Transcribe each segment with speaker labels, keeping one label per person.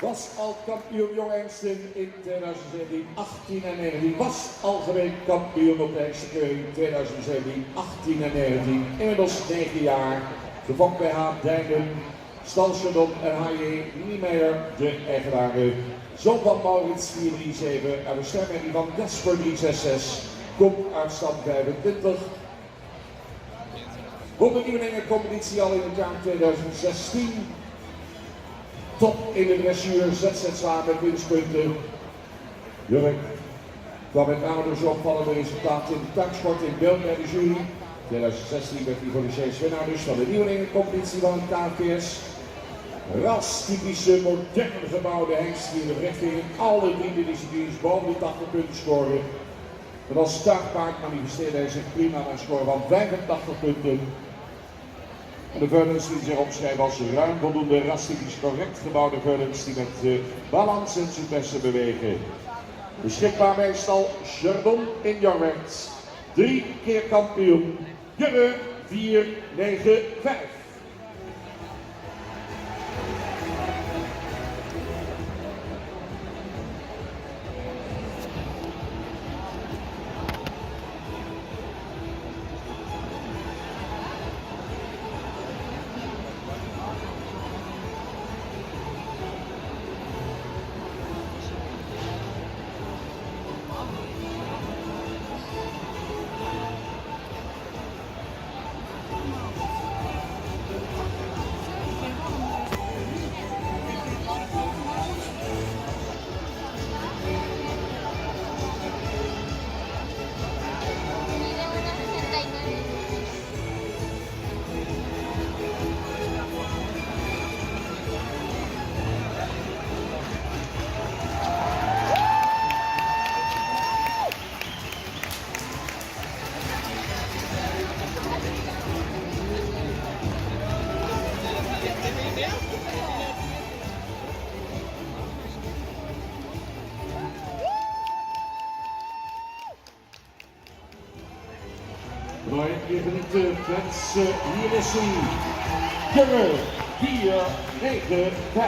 Speaker 1: Was al kampioen jong Engsten in 2017, 18 en 19. Was algemeen kampioen op de Hengstenkeuring in 2017, 18 en 19. Inmiddels 9 jaar. Gevangen bij Haapdijnen, Stalsjerdon en H.J. Niemeyer, de eigenaren. Zoon van Maurits 437 en de stemmer van Jasper 366. Komt uit stand 25. Won de Nieuweningen competitie al in het jaar 2016. Top in de dressuur, ZZ-zwaar met winstpunten. Jurk kwam met name door zijn opvallende resultaten in de tuinsport in beeld bij de jury. 2016 werd hij voor de Chase winnaar dus van de Nieuweningen competitie van het KVS. Ras typische modern gebouwde hengst die in de richting in alle drie disciplines boven de 80 punten scoren. En als startpaard manifesteerde hij zich prima met een score van 85 punten. En de Veulens die zich opschrijven als ruim voldoende rastypisch correct gebouwde Veulens die met balans en souplesse bewegen. Beschikbaar bij stal Chardon in Jorwert. 3 keer kampioen. Jurre 495. Mooi, even niet de fans. Hier is hij. Jurre 495.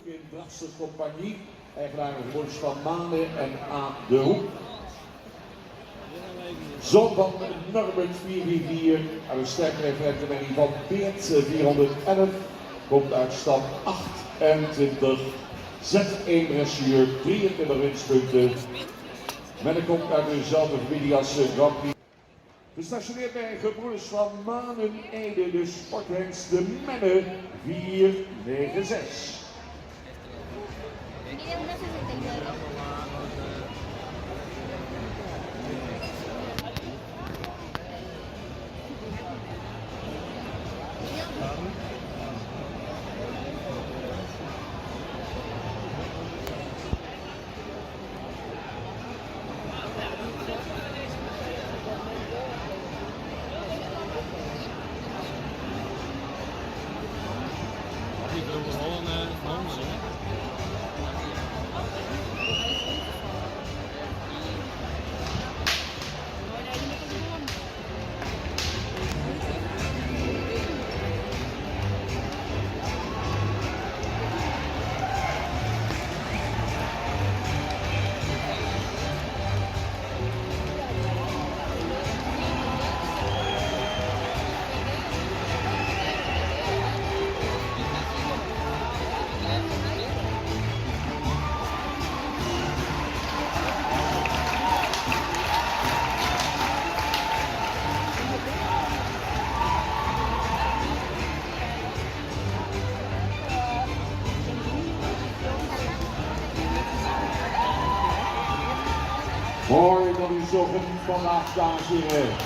Speaker 1: In Bratse Compagnie. Eigenaar Roos van Manen en A. de Hoek. Zoon van Norbert 444 aan de sterkreferentenmenning van Peert 411. Komt uit stand 28. Z1 dressuur, 23 winstpunten. Men komt uit dezelfde familie als Grand Prix. Gestationeerd bij gebroeders van Manen Ede, de sporthengst de Menne 496.
Speaker 2: Mira, una 69.
Speaker 1: Mooi dat u zo geniet vandaag, dames en heren.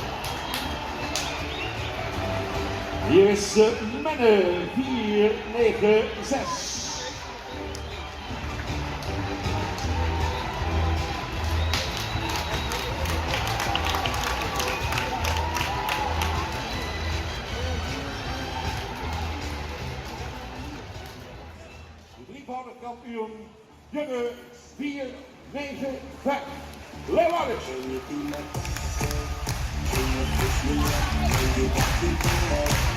Speaker 1: Hier is Menne 496. kampioen Junge 495 Leeuwarden.
Speaker 2: Thank you.